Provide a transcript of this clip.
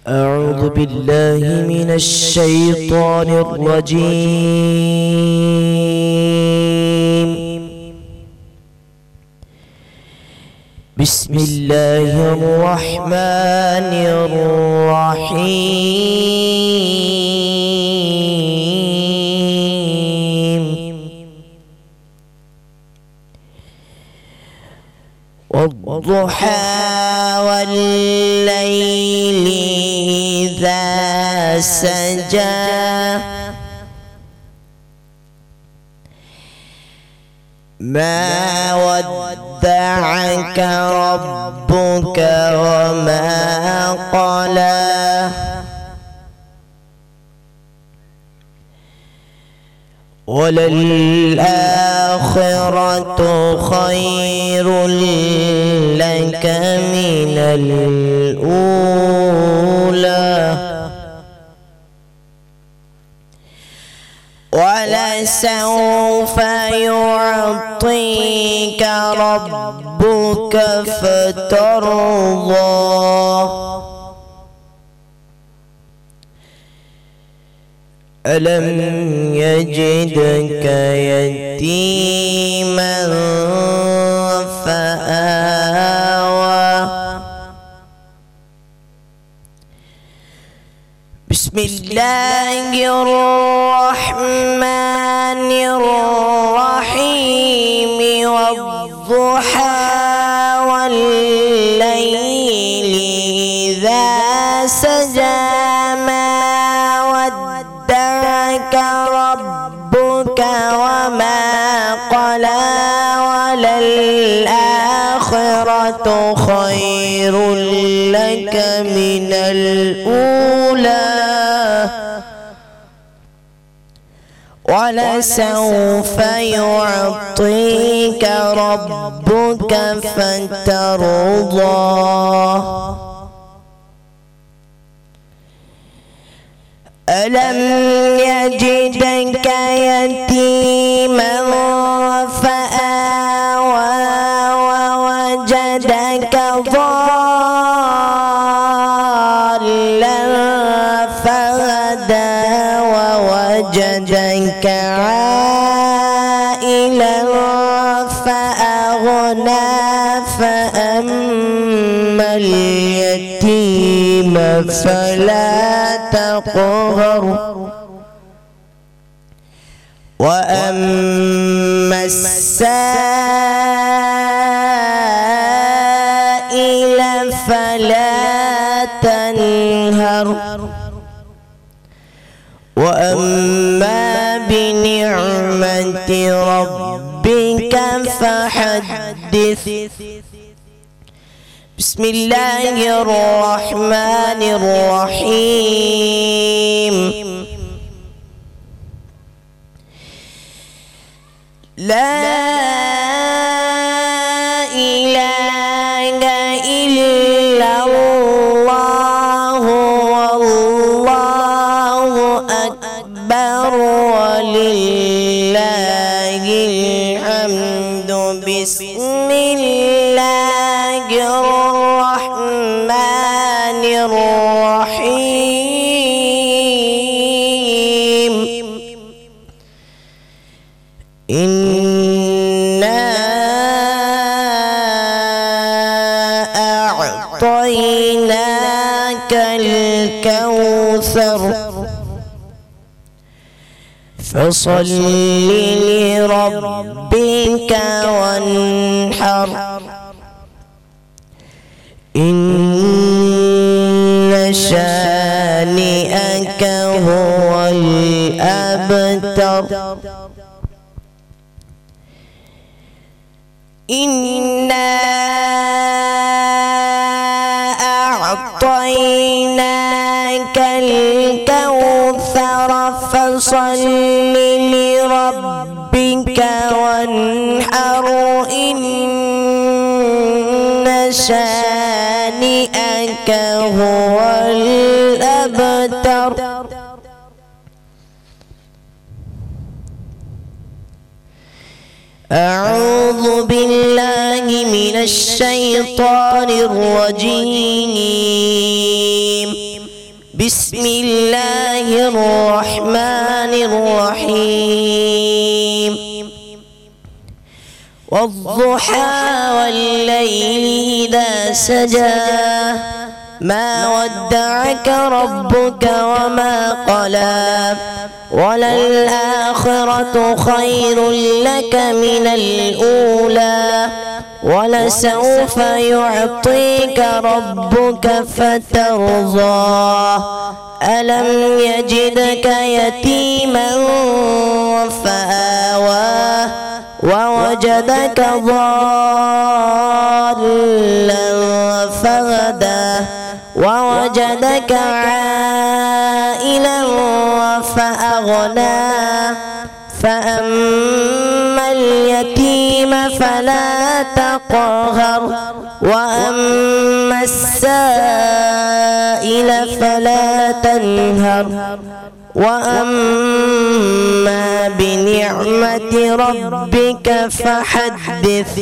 أعوذ بالله من الشيطان الرجيم. بسم الله الرحمن الرحيم. والضحى والليل إذا سجى ما ودعك ربك وما قلى وللآخرة خير لك من الأولى ولسوف يعطيك ربك فترضى ألم يجدك يتيما فآوى بسم الله الرحمن الرحيم. والضحى والليل إذا سجى ربك وما قلى وللآخرة خير لك من الأولى ولسوف يعطيك ربك فترضى ألم يجدك يتيما فآوى ووجدك ضالا فهدى ووجدك عائلا فأغنى فأما اليتيم فلا تقهر وأما السائل فلا تنهر وأما بنعمة ربك فحدث. بسم الله الرحمن الرحيم. لا إله إلا الله والله أكبر ولله الحمد. بسم الله الرحمن الرحيم. إنا أعطيناك الكوثر فصل لربك وانحر إن شانئك هو الأبتر. إنا أعطيناك الكوثر فصل لربك وانحر إن شانئك هو الأبتر. أعوذ بالله من الشيطان الرجيم. بسم الله الرحمن الرحيم والضحى والليل إذا سجى ما ودعك ربك وما قلى وللآخرة خير لك من الأولى ولسوف يعطيك ربك فترضى ألم يجدك يتيما فآوى ووجدك ضالا فهدى ووجدك عائلا فأغنى فأما اليتيم فلا تقهر وأما السائل فلا تنهر وأما بنعمة ربك فحدث.